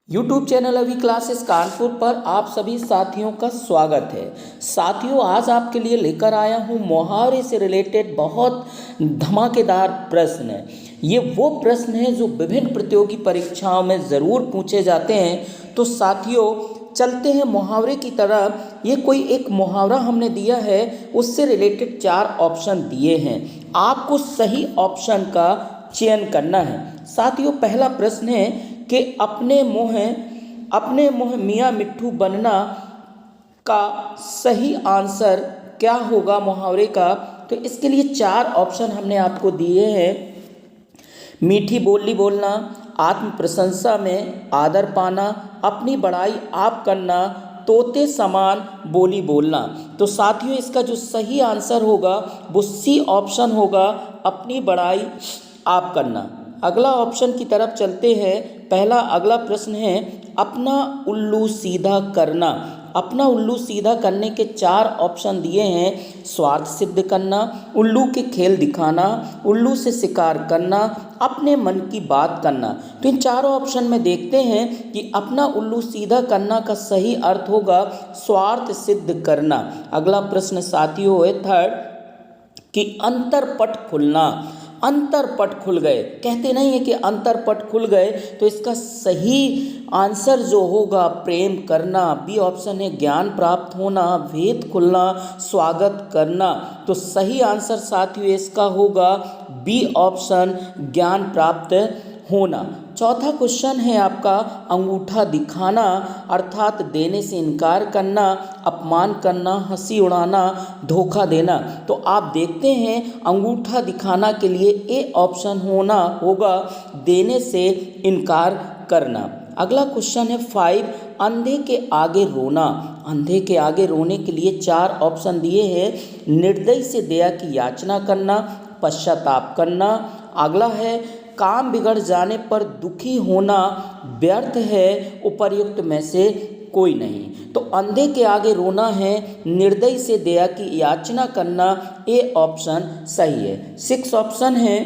YouTube channel अभी classes Kanpur पर आप सभी साथियों का स्वागत है। साथियों, आज आपके लिए लेकर आया हूँ मुहावरे से रिलेटेड बहुत धमाकेदार प्रश्न है। ये वो प्रश्न है जो विभिन्न प्रतियोगी परीक्षाओं में ज़रूर पूछे जाते हैं। तो साथियों, चलते हैं मुहावरे की तरफ। ये कोई एक मुहावरा हमने दिया है, उससे रिलेटेड 4 ऑप्शन दिए हैं। आपको सही ऑप्शन का चयन करना है। साथियों, पहला प्रश्न है कि अपने मुँह मियाँ मिट्ठू बनना का सही आंसर क्या होगा मुहावरे का। तो इसके लिए 4 ऑप्शन हमने आपको दिए हैं। मीठी बोली बोलना, आत्म प्रशंसा में आदर पाना, अपनी बड़ाई आप करना, तोते समान बोली बोलना। तो साथियों, इसका जो सही आंसर होगा वो सी ऑप्शन होगा, अपनी बड़ाई आप करना। अगला ऑप्शन की तरफ चलते हैं। अगला प्रश्न है अपना उल्लू सीधा करना। अपना उल्लू सीधा करने के 4 ऑप्शन दिए हैं। स्वार्थ सिद्ध करना, उल्लू के खेल दिखाना, उल्लू से शिकार करना, अपने मन की बात करना। तो इन चारों ऑप्शन में देखते हैं कि अपना उल्लू सीधा करना का सही अर्थ होगा स्वार्थ सिद्ध करना। अगला प्रश्न साथियों है थर्ड कि अंतरपट खुलना। अंतरपट खुल गए, कहते नहीं है कि अंतरपट खुल गए। तो इसका सही आंसर जो होगा प्रेम करना। बी ऑप्शन है ज्ञान प्राप्त होना, भेद खुलना, स्वागत करना। तो सही आंसर साथियों इसका होगा बी ऑप्शन ज्ञान प्राप्त होना। चौथा क्वेश्चन है आपका अंगूठा दिखाना, अर्थात देने से इनकार करना, अपमान करना, हंसी उड़ाना, धोखा देना। तो आप देखते हैं अंगूठा दिखाना के लिए ए ऑप्शन होगा देने से इनकार करना। अगला क्वेश्चन है 5 अंधे के आगे रोना। अंधे के आगे रोने के लिए 4 ऑप्शन दिए हैं। निर्दयी से दया की याचना करना, पश्चाताप करना। अगला है काम बिगड़ जाने पर दुखी होना, व्यर्थ है उपर्युक्त में से कोई नहीं। तो अंधे के आगे रोना है, निर्दयी से दया की याचना करना, ए ऑप्शन सही है। 6 ऑप्शन है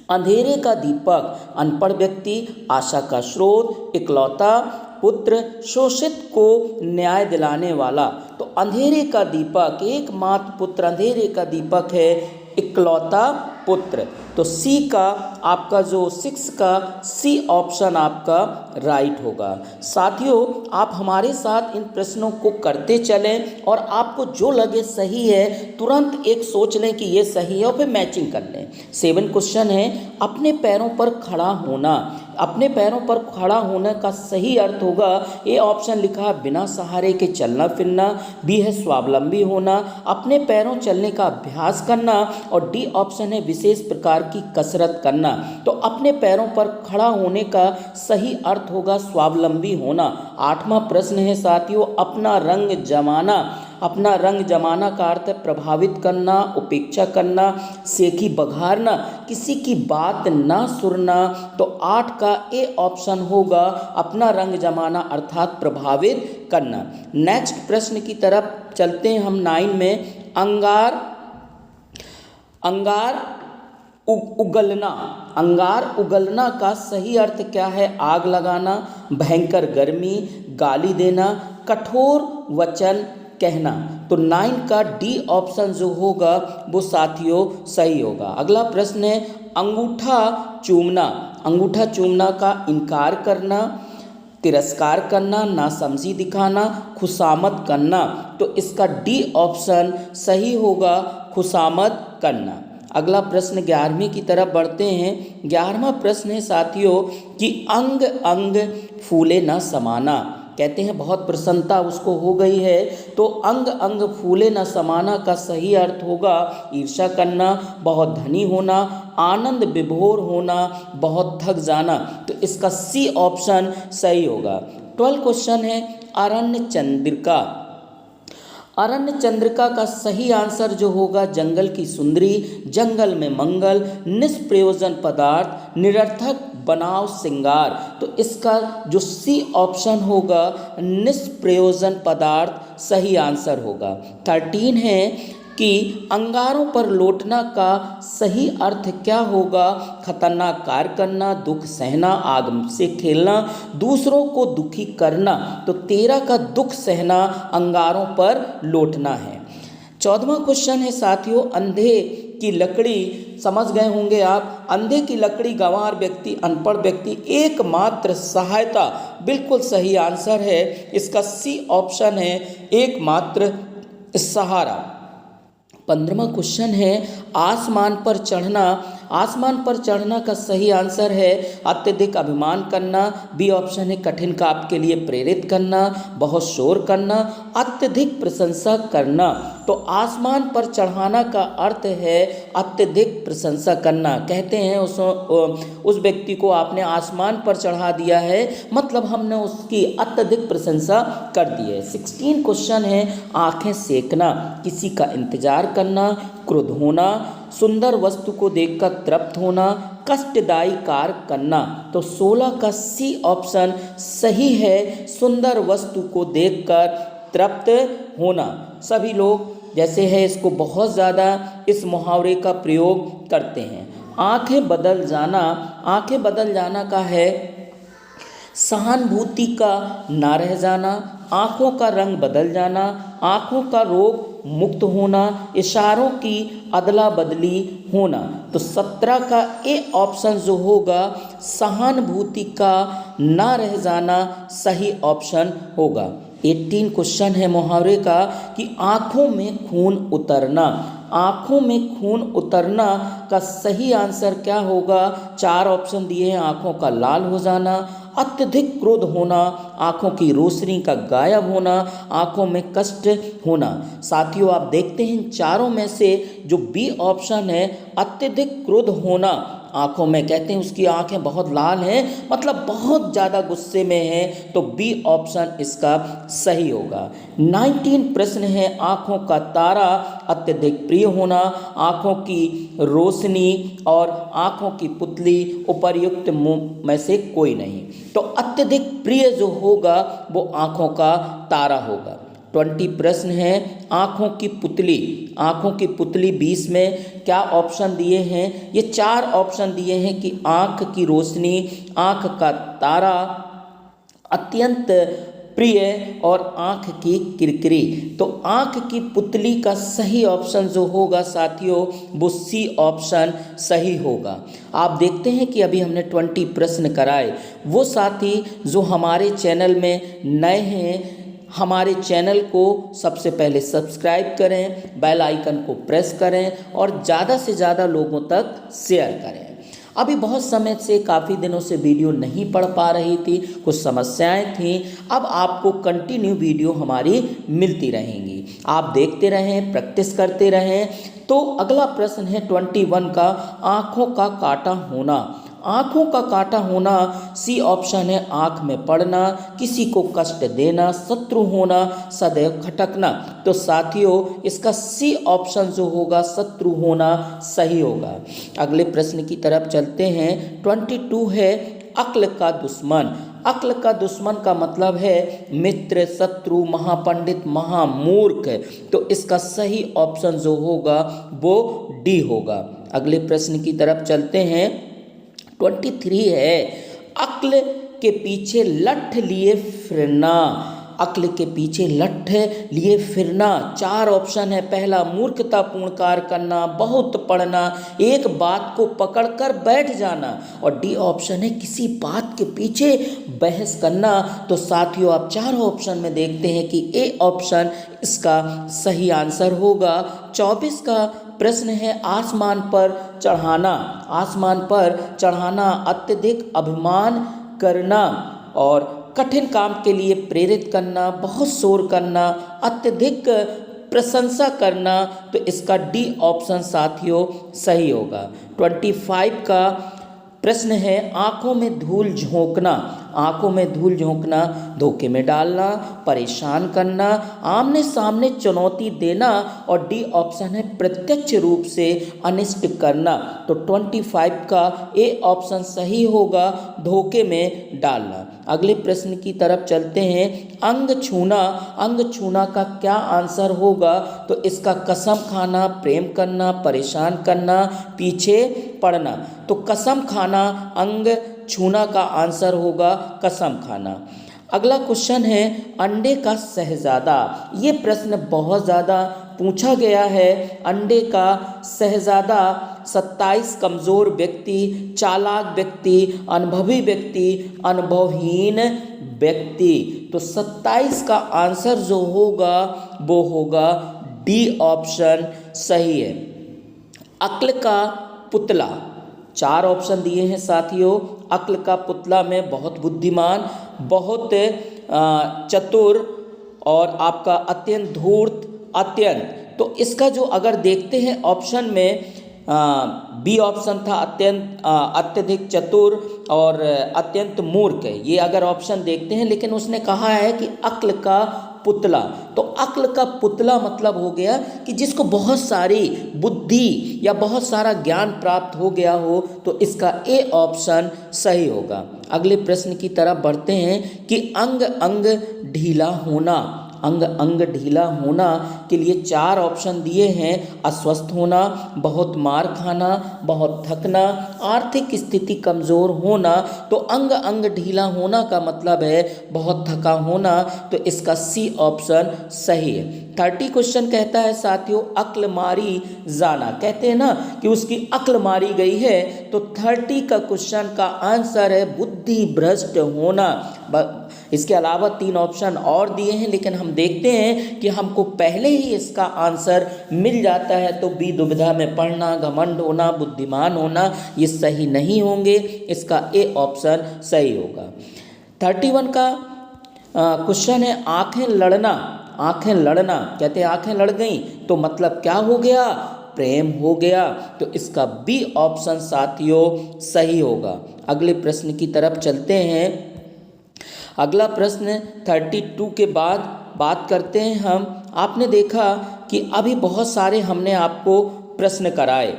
अंधेरे का दीपक, अनपढ़ व्यक्ति, आशा का स्रोत, इकलौता पुत्र, शोषित को न्याय दिलाने वाला। तो अंधेरे का दीपक, एकमात्र पुत्र अंधेरे का दीपक है इकलौता पुत्र। तो सी का आपका जो 6 का सी ऑप्शन आपका राइट होगा। साथियों, आप हमारे साथ इन प्रश्नों को करते चलें और आपको जो लगे सही है तुरंत एक सोच लें कि ये सही है और फिर मैचिंग कर लें। 7 क्वेश्चन है अपने पैरों पर खड़ा होना। अपने पैरों पर खड़ा होने का सही अर्थ होगा, ए ऑप्शन लिखा है बिना सहारे के चलना फिरना, बी है स्वावलंबी होना, अपने पैरों चलने का अभ्यास करना, और डी ऑप्शन है विशेष प्रकार की कसरत करना। तो अपने पैरों पर खड़ा होने का सही अर्थ होगा स्वावलंबी होना। 8वां प्रश्न है साथियों अपना रंग जमाना। अपना रंग जमाना का अर्थ है प्रभावित करना, उपेक्षा करना, सेखी बघारना, किसी की बात ना सुनना। तो 8 का ए ऑप्शन होगा अपना रंग जमाना अर्थात प्रभावित करना। नेक्स्ट प्रश्न की तरफ चलते हैं हम 9 में। अंगार उगलना। अंगार उगलना का सही अर्थ क्या है? आग लगाना, भयंकर गर्मी, गाली देना, कठोर वचन कहना। तो 9 का डी ऑप्शन जो होगा वो साथियों सही होगा। अगला प्रश्न है अंगूठा चूमना। अंगूठा चूमना का इनकार करना, तिरस्कार करना, नासमझी दिखाना, खुशामद करना। तो इसका डी ऑप्शन सही होगा खुशामद करना। अगला प्रश्न 11वीं की तरफ बढ़ते हैं। 11वां प्रश्न है साथियों कि अंग अंग फूले न समाना। कहते हैं बहुत प्रसन्नता उसको हो गई है, तो अंग अंग फूले न समाना का सही अर्थ होगा ईर्ष्या करना, बहुत धनी होना, आनंद विभोर होना, बहुत थक जाना। तो इसका सी ऑप्शन सही होगा। 12 क्वेश्चन है अरण्य चंद्रिका। अरण्य चंद्रिका का सही आंसर जो होगा जंगल की सुंदरी, जंगल में मंगल, निष्प्रयोजन पदार्थ, निरर्थक बनाव श्रृंगार। तो इसका जो सी ऑप्शन होगा निष्प्रयोजन पदार्थ सही आंसर होगा। 13 है कि अंगारों पर लौटना का सही अर्थ क्या होगा? खतरनाक कार्य करना, दुख सहना, आग से खेलना, दूसरों को दुखी करना। तो 13 का दुख सहना अंगारों पर लौटना है। 14वां क्वेश्चन है साथियों, अंधे की लकड़ी, समझ गए होंगे आप, अंधे की लकड़ी गंवार व्यक्ति, अनपढ़ व्यक्ति, एकमात्र सहायता। बिल्कुल सही आंसर है इसका सी ऑप्शन है, एकमात्र सहारा। 15वां क्वेश्चन है आसमान पर चढ़ना। आसमान पर चढ़ना का सही आंसर है अत्यधिक अभिमान करना। बी ऑप्शन है कठिन काम के लिए प्रेरित करना, बहुत शोर करना, अत्यधिक प्रशंसा करना। तो आसमान पर चढ़ाना का अर्थ है अत्यधिक प्रशंसा करना। कहते हैं उस व्यक्ति को आपने आसमान पर चढ़ा दिया है, मतलब हमने उसकी अत्यधिक प्रशंसा कर दी है। 16 क्वेश्चन है आंखें सेकना, किसी का इंतजार करना, क्रुद्ध होना, सुंदर वस्तु को देखकर तृप्त होना, कष्टदायी कार्य करना। तो 16 का सी ऑप्शन सही है, सुंदर वस्तु को देखकर तृप्त होना। सभी लोग जैसे है इसको बहुत ज़्यादा इस मुहावरे का प्रयोग करते हैं। आंखें बदल जाना, आंखें बदल जाना का है सहानुभूति का ना रह जाना, आँखों का रंग बदल जाना, आँखों का रोग मुक्त होना, इशारों की अदला बदली होना। तो 17 का ए ऑप्शन जो होगा सहानुभूति का ना रह जाना सही ऑप्शन होगा। 18 क्वेश्चन है मुहावरे का कि आँखों में खून उतरना। आँखों में खून उतरना का सही आंसर क्या होगा? 4 ऑप्शन दिए हैं, आँखों का लाल हो जाना, अत्यधिक क्रोध होना, आँखों की रोशनी का गायब होना, आँखों में कष्ट होना। साथियों आप देखते हैं इन चारों में से जो बी ऑप्शन है अत्यधिक क्रोध होना, आँखों में कहते हैं उसकी आँखें बहुत लाल हैं, मतलब बहुत ज़्यादा गुस्से में है, तो बी ऑप्शन इसका सही होगा। 19 प्रश्न है आँखों का तारा, अत्यधिक प्रिय होना, आँखों की रोशनी और आँखों की पुतली, उपर्युक्त में से कोई नहीं। तो अत्यधिक प्रिय जो होगा वो आँखों का तारा होगा। 20 प्रश्न है आँखों की पुतली। आँखों की पुतली 20 में क्या ऑप्शन दिए हैं? ये 4 ऑप्शन दिए हैं कि आँख की रोशनी, आँख का तारा, अत्यंत प्रिय और आँख की किरकिरी। तो आँख की पुतली का सही ऑप्शन जो होगा साथियों वो सी ऑप्शन सही होगा। आप देखते हैं कि अभी हमने 20 प्रश्न कराए। वो साथी जो हमारे चैनल में नए हैं, हमारे चैनल को सबसे पहले सब्सक्राइब करें, बेल आइकन को प्रेस करें और ज़्यादा से ज़्यादा लोगों तक शेयर करें। अभी बहुत समय से काफ़ी दिनों से वीडियो नहीं पढ़ पा रही थी, कुछ समस्याएं थीं, अब आपको कंटिन्यू वीडियो हमारी मिलती रहेंगी। आप देखते रहें, प्रैक्टिस करते रहें। तो अगला प्रश्न है 21 का आँखों का काटा होना। आँखों का काटा होना सी ऑप्शन है आँख में पड़ना, किसी को कष्ट देना, शत्रु होना, सदैव खटकना। तो साथियों इसका सी ऑप्शन जो होगा शत्रु होना सही होगा। अगले प्रश्न की तरफ चलते हैं। 22 है अक्ल का दुश्मन। अक्ल का दुश्मन का मतलब है मित्र, शत्रु, महापंडित, महामूर्ख। तो इसका सही ऑप्शन जो होगा वो डी होगा। अगले प्रश्न की तरफ चलते हैं। 23 है अक्ल के पीछे लठ लिए फिरना। अक्ल के पीछे लठ लिए फिरना 4 ऑप्शन है। पहला मूर्खतापूर्ण कार्य करना, बहुत पढ़ना, एक बात को पकड़कर बैठ जाना और डी ऑप्शन है किसी बात के पीछे बहस करना। तो साथियों आप 4 ऑप्शन में देखते हैं कि ए ऑप्शन इसका सही आंसर होगा। 24 का प्रश्न है आसमान पर चढ़ाना। आसमान पर चढ़ाना अत्यधिक अभिमान करना और कठिन काम के लिए प्रेरित करना, बहुत शोर करना, अत्यधिक प्रशंसा करना। तो इसका डी ऑप्शन साथियों सही होगा। 25 का प्रश्न है आँखों में धूल झोंकना। आंखों में धूल झोंकना, धोखे में डालना, परेशान करना, आमने सामने चुनौती देना, और डी ऑप्शन है प्रत्यक्ष रूप से अनिष्ट करना। तो 25 का ए ऑप्शन सही होगा, धोखे में डालना। अगले प्रश्न की तरफ चलते हैं। अंग छूना, अंग छूना का क्या आंसर होगा? तो इसका कसम खाना, प्रेम करना, परेशान करना, पीछे पड़ना। तो कसम खाना, अंग छूना का आंसर होगा कसम खाना। अगला क्वेश्चन है अंडे का शहजादा। ये प्रश्न बहुत ज़्यादा पूछा गया है। अंडे का शहजादा 27 कमज़ोर व्यक्ति, चालाक व्यक्ति, अनुभवी व्यक्ति, अनुभवहीन व्यक्ति। तो 27 का आंसर जो होगा वो होगा डी ऑप्शन सही है। अक्ल का पुतला, 4 ऑप्शन दिए हैं साथियों। अक्ल का पुतला में बहुत बुद्धिमान, बहुत चतुर और आपका अत्यंत धूर्त, अत्यंत। तो इसका जो अगर देखते हैं ऑप्शन में बी ऑप्शन था अत्यंत अत्यधिक चतुर और अत्यंत मूर्ख है, ये अगर ऑप्शन देखते हैं। लेकिन उसने कहा है कि अक्ल का पुतला, तो अक्ल का पुतला मतलब हो गया कि जिसको बहुत सारी बुद्धि या बहुत सारा ज्ञान प्राप्त हो गया हो। तो इसका ए ऑप्शन सही होगा। अगले प्रश्न की तरफ बढ़ते हैं कि अंग अंग ढीला होना, अंग अंग ढीला होना के लिए 4 ऑप्शन दिए हैं। अस्वस्थ होना, बहुत मार खाना, बहुत थकना, आर्थिक स्थिति कमज़ोर होना। तो अंग अंग ढीला होना का मतलब है बहुत थका होना। तो इसका सी ऑप्शन सही है। 30 क्वेश्चन कहता है साथियों अक्ल मारी जाना, कहते हैं ना कि उसकी अक्ल मारी गई है। तो 30 का क्वेश्चन का आंसर है बुद्धि भ्रष्ट होना। इसके अलावा 3 ऑप्शन और दिए हैं, लेकिन हम देखते हैं कि हमको पहले ही इसका आंसर मिल जाता है। तो बी दुविधा में पढ़ना, घमंड होना, बुद्धिमान होना, ये सही नहीं होंगे। इसका ए ऑप्शन सही होगा। 31 का क्वेश्चन है आंखें लड़ना, आंखें लड़ना, कहते हैं आंखें लड़ गई तो मतलब क्या हो गया? प्रेम हो गया। तो इसका बी ऑप्शन साथियों सही होगा। अगले प्रश्न की तरफ चलते हैं। अगला प्रश्न 32 के बाद बात करते हैं हम। आपने देखा कि अभी बहुत सारे हमने आपको प्रश्न कराए।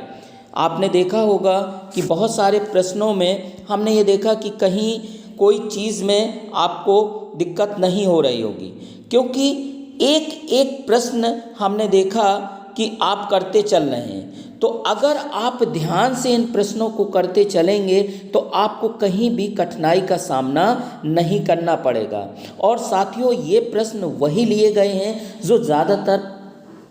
आपने देखा होगा कि बहुत सारे प्रश्नों में हमने ये देखा कि कहीं कोई चीज़ में आपको दिक्कत नहीं हो रही होगी, क्योंकि एक एक प्रश्न हमने देखा कि आप करते चल रहे हैं। तो अगर आप ध्यान से इन प्रश्नों को करते चलेंगे तो आपको कहीं भी कठिनाई का सामना नहीं करना पड़ेगा। और साथियों ये प्रश्न वही लिए गए हैं जो ज़्यादातर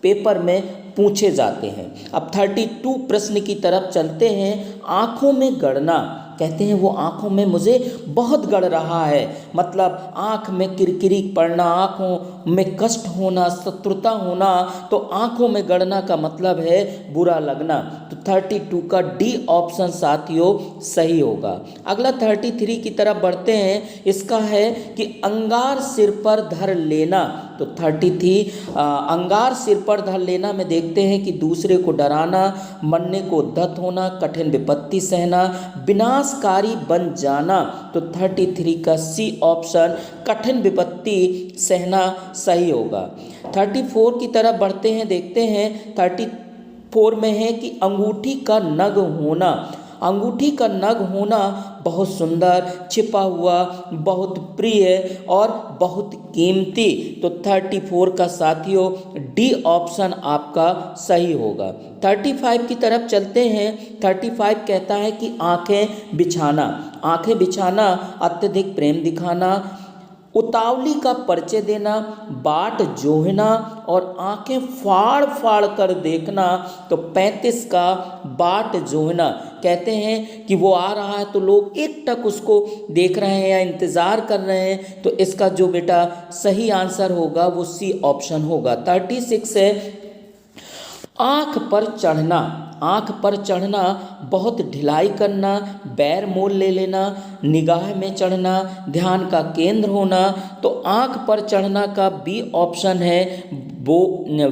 पेपर में पूछे जाते हैं। अब 32 प्रश्न की तरफ चलते हैं। आँखों में गड़ना, कहते हैं वो आँखों में मुझे बहुत गड़ रहा है, मतलब आँख में किरकिरी पड़ना, आँखों में कष्ट होना, शत्रुता होना। तो आँखों में गड़ना का मतलब है बुरा लगना। तो 32 का डी ऑप्शन साथियों सही होगा। अगला 33 की तरफ बढ़ते हैं। इसका है कि अंगार सिर पर धर लेना। तो 33 अंगार सिर पर धर लेना में देखते हैं कि दूसरे को डराना, मरने को उद्धत होना, कठिन विपत्ति सहना, विनाशकारी बन जाना। तो 33 का सी ऑप्शन कठिन विपत्ति सहना सही होगा। 34 की तरफ बढ़ते हैं, देखते हैं 34 में है कि अंगूठी का नग होना। अंगूठी का नग होना बहुत सुंदर, छिपा हुआ, बहुत प्रिय और बहुत कीमती। तो 34 का साथियों डी ऑप्शन आपका सही होगा। 35 की तरफ चलते हैं। 35 कहता है कि आंखें बिछाना, आंखें बिछाना, अत्यधिक प्रेम दिखाना, उतावली का परिचय देना, बाट जोहना और आंखें फाड़ फाड़ कर देखना। तो 35 का बाट जोहना, कहते हैं कि वो आ रहा है तो लोग एकटक उसको देख रहे हैं या इंतज़ार कर रहे हैं। तो इसका जो बेटा सही आंसर होगा वो सी ऑप्शन होगा। 36 है आँख पर चढ़ना। आँख पर चढ़ना, बहुत ढिलाई करना, बैर मोल ले लेना, निगाह में चढ़ना, ध्यान का केंद्र होना। तो आँख पर चढ़ना का बी ऑप्शन है वो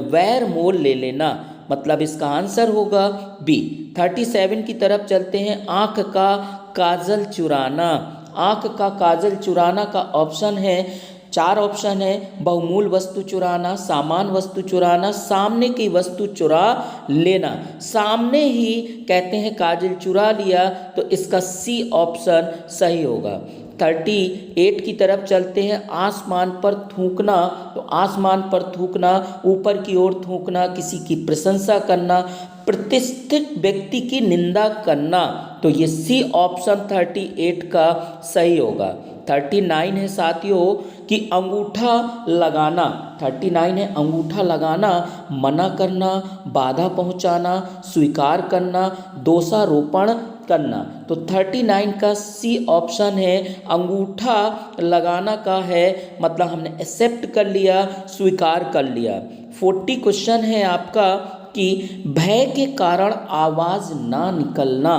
वैर मोल ले लेना, मतलब इसका आंसर होगा बी। 37 की तरफ चलते हैं। आँख का काजल चुराना, आँख का काजल चुराना का ऑप्शन है, 4 ऑप्शन है, बहुमूल्य वस्तु चुराना, सामान वस्तु चुराना, सामने की वस्तु चुरा लेना। सामने ही कहते हैं काजल चुरा लिया, तो इसका सी ऑप्शन सही होगा। 38 की तरफ चलते हैं। आसमान पर थूकना, तो आसमान पर थूकना, ऊपर की ओर थूकना, किसी की प्रशंसा करना, प्रतिष्ठित व्यक्ति की निंदा करना, तो ये सी ऑप्शन 38 का सही होगा। 39 है साथियों कि अंगूठा लगाना। 39 है अंगूठा लगाना, मना करना, बाधा पहुंचाना, स्वीकार करना, दोषारोपण करना। तो 39 का सी ऑप्शन है, अंगूठा लगाना का है, मतलब हमने एक्सेप्ट कर लिया, स्वीकार कर लिया। 40 क्वेश्चन है आपका कि भय के कारण आवाज़ ना निकलना।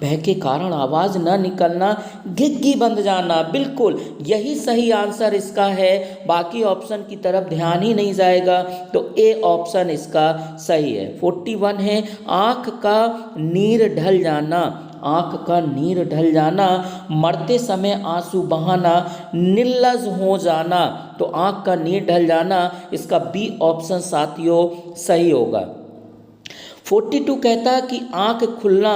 भय के कारण आवाज़ ना निकलना, घिघी बंद जाना, बिल्कुल यही सही आंसर इसका है। बाकी ऑप्शन की तरफ ध्यान ही नहीं जाएगा, तो ए ऑप्शन इसका सही है। 41 है आँख का नीर ढल जाना। आँख का नीर ढल जाना, मरते समय आंसू बहाना, निर्लज हो जाना, तो आँख का नीर ढल जाना, इसका बी ऑप्शन साथियों सही होगा। 42 कहता है कि आँख खुलना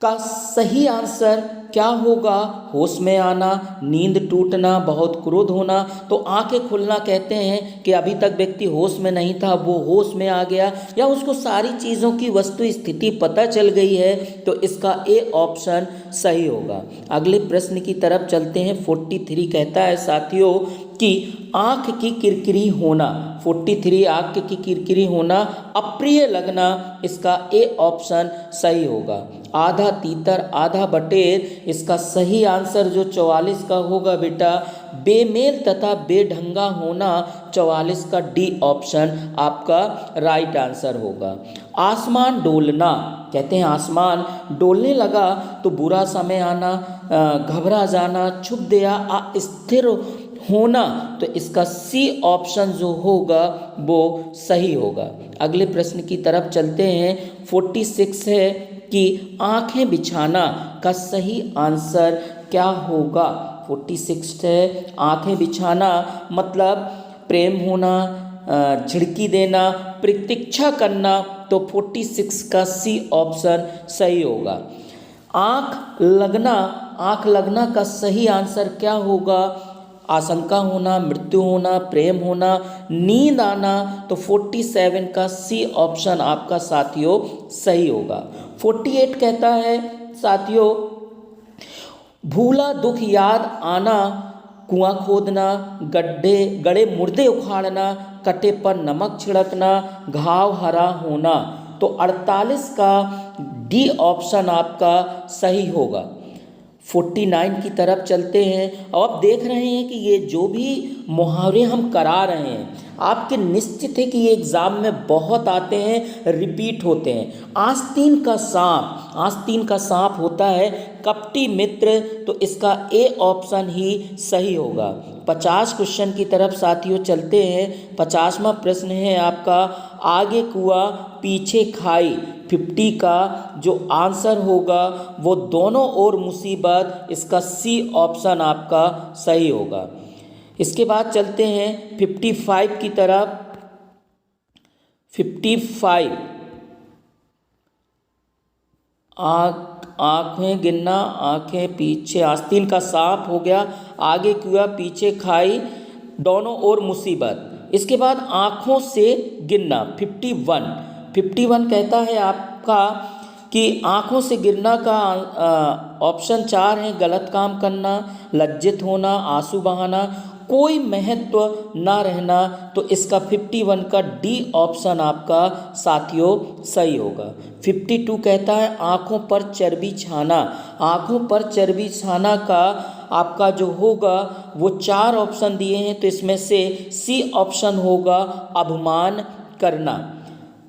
का सही आंसर क्या होगा? होश में आना, नींद टूटना, बहुत क्रोध होना। तो आंखें खुलना कहते हैं कि अभी तक व्यक्ति होश में नहीं था, वो होश में आ गया, या उसको सारी चीज़ों की वस्तु स्थिति पता चल गई है, तो इसका ए ऑप्शन सही होगा। अगले प्रश्न की तरफ चलते हैं। 43 कहता है साथियों कि आँख की किरकिरी होना। 43 आँख की किरकिरी होना, अप्रिय लगना, इसका ए ऑप्शन सही होगा। आधा तीतर आधा बटेर, इसका सही आंसर जो 44 का होगा बेटा, बेमेल तथा बेढंगा होना, 44 का डी ऑप्शन आपका राइट आंसर होगा। आसमान डोलना, कहते हैं आसमान डोलने लगा तो बुरा समय आना, घबरा जाना, छुप गया, अस्थिर होना, तो इसका सी ऑप्शन जो होगा वो सही होगा। अगले प्रश्न की तरफ चलते हैं। 46 है कि आंखें बिछाना का सही आंसर क्या होगा? 46 है आंखें बिछाना, मतलब प्रेम होना, झिड़की देना, प्रतीक्षा करना, तो 46 का सी ऑप्शन सही होगा। आँख लगना का सही आंसर क्या होगा? आशंका होना, मृत्यु होना, प्रेम होना, नींद आना, तो 47 का सी ऑप्शन आपका साथियों सही होगा। 48 कहता है साथियों भूला दुख याद आना, कुआं खोदना, गड़े मुर्दे उखाड़ना, कटे पर नमक छिड़कना, घाव हरा होना, तो 48 का डी ऑप्शन आपका सही होगा। 49 की तरफ चलते हैं। अब आप देख रहे हैं कि ये जो भी मुहावरे हम करा रहे हैं आपके निश्चित है कि ये एग्ज़ाम में बहुत आते हैं, रिपीट होते हैं। आस्तीन का सांप होता है कपटी मित्र, तो इसका ए ऑप्शन ही सही होगा। 50 क्वेश्चन की तरफ साथियों चलते हैं। 50वां प्रश्न है आपका आगे कुआं पीछे खाई। 50 का जो आंसर होगा वो दोनों ओर मुसीबत, इसका सी ऑप्शन आपका सही होगा। इसके बाद चलते हैं 55 की तरफ। 55 आँखें गिनना, आँखें पीछे, आस्तीन का सांप हो गया, आगे कुआं पीछे खाई, दोनों ओर मुसीबत। इसके बाद आँखों से गिनना 51 कहता है आपका कि आँखों से गिरना का ऑप्शन 4 है गलत काम करना, लज्जित होना, आंसू बहाना, कोई महत्व ना रहना, तो इसका 51 का डी ऑप्शन आपका साथियों सही होगा। 52 कहता है आँखों पर चर्बी छाना। आँखों पर चर्बी छाना का आपका जो होगा वो 4 ऑप्शन दिए हैं, तो इसमें से सी ऑप्शन होगा अपमान करना।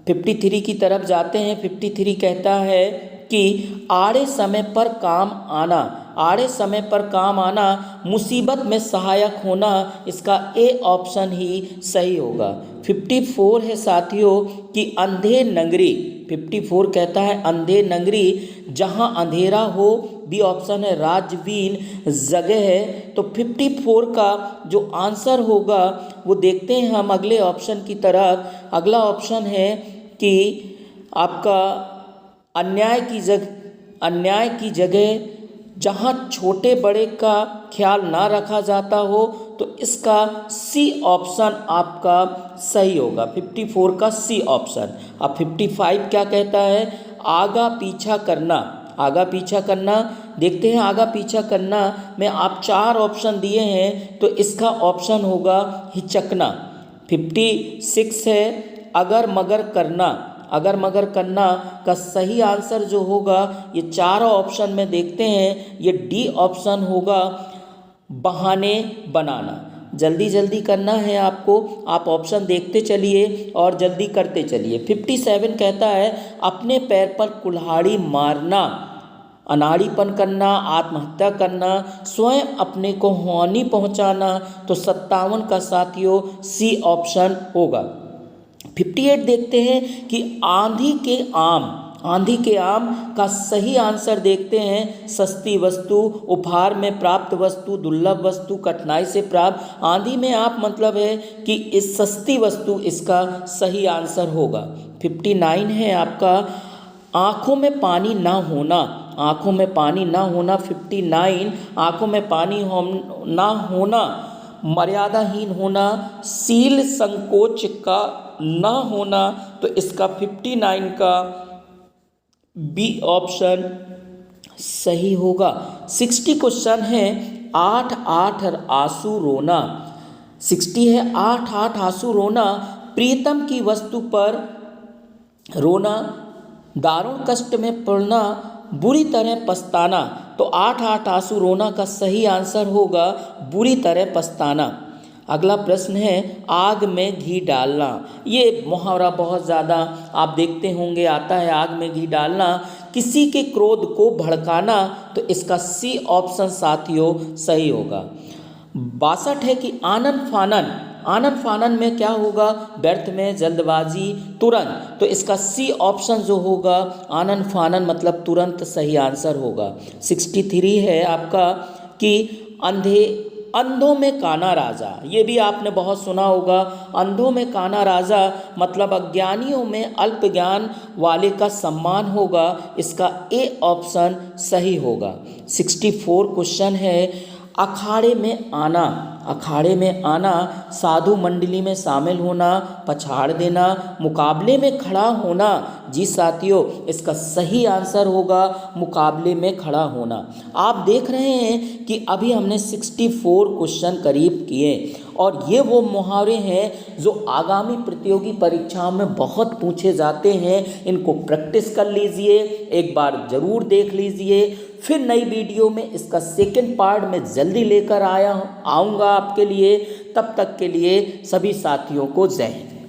53 की तरफ जाते हैं। 53 कहता है कि आड़े समय पर काम आना, आड़े समय पर काम आना, मुसीबत में सहायक होना, इसका ए ऑप्शन ही सही होगा। 54 है साथियों कि अंधे नंगरी। 54 कहता है अंधे नंगरी, जहाँ अंधेरा हो बी ऑप्शन है राजवीन जगह है। तो 54 का जो आंसर होगा वो देखते हैं हम अगले ऑप्शन की तरफ। अगला ऑप्शन है कि आपका अन्याय की जगह जहाँ छोटे बड़े का ख्याल ना रखा जाता हो, तो इसका सी ऑप्शन आपका सही होगा। 54 का सी ऑप्शन। अब 55 क्या कहता है? आगा पीछा करना। आगा पीछा करना देखते हैं। आगा पीछा करना में आप 4 ऑप्शन दिए हैं, तो इसका ऑप्शन होगा हिचकना। 56 है अगर मगर करना। अगर मगर करना का सही आंसर जो होगा, ये 4 ऑप्शन में देखते हैं, ये डी ऑप्शन होगा बहाने बनाना। जल्दी जल्दी करना है आपको, आप ऑप्शन देखते चलिए और जल्दी करते चलिए। 57 कहता है अपने पैर पर कुल्हाड़ी मारना, अनाड़ीपन करना, आत्महत्या करना, स्वयं अपने को हानि पहुंचाना। तो 57 का साथियों सी ऑप्शन होगा। 58 देखते हैं कि आंधी के आम का सही आंसर देखते हैं सस्ती वस्तु, उपहार में प्राप्त वस्तु, दुर्लभ वस्तु, कठिनाई से प्राप्त। आंधी में आप मतलब है कि इस सस्ती वस्तु इसका सही आंसर होगा। 59 है आपका आँखों में पानी ना होना। आँखों में पानी ना होना 59 आँखों में पानी ना होना, मर्यादाहीन होना, सील संकोच का ना होना। तो इसका 59 का बी ऑप्शन सही होगा। 60 क्वेश्चन है 8 आंसू रोना। 60 है 8 आंसू रोना, प्रीतम की वस्तु पर रोना, दारुण कष्ट में पड़ना, बुरी तरह पछताना। तो 8 आंसू रोना का सही आंसर होगा बुरी तरह पछताना। अगला प्रश्न है आग में घी डालना। ये मुहावरा बहुत ज़्यादा आप देखते होंगे आता है, आग में घी डालना, किसी के क्रोध को भड़काना। तो इसका सी ऑप्शन साथियों सही होगा। 62 है कि आनन फानन में क्या होगा? व्यर्थ में, जल्दबाजी, तुरंत। तो इसका सी ऑप्शन जो होगा आनन फानन मतलब तुरंत सही आंसर होगा। 63 है आपका कि अंधों में काना राजा। ये भी आपने बहुत सुना होगा। अंधों में काना राजा मतलब अज्ञानियों में अल्प ज्ञान वाले का सम्मान होगा। इसका ए ऑप्शन सही होगा। 64 क्वेश्चन है अखाड़े में आना। अखाड़े में आना साधु मंडली में शामिल होना, पछाड़ देना, मुकाबले में खड़ा होना। जी साथियों इसका सही आंसर होगा मुकाबले में खड़ा होना। आप देख रहे हैं कि अभी हमने 64 क्वेश्चन करीब किए और ये वो मुहावरे हैं जो आगामी प्रतियोगी परीक्षाओं में बहुत पूछे जाते हैं। इनको प्रैक्टिस कर लीजिए, एक बार ज़रूर देख लीजिए। फिर नई वीडियो में इसका सेकंड पार्ट में जल्दी लेकर आऊँगा आपके लिए। तब तक के लिए सभी साथियों को जय हिंद।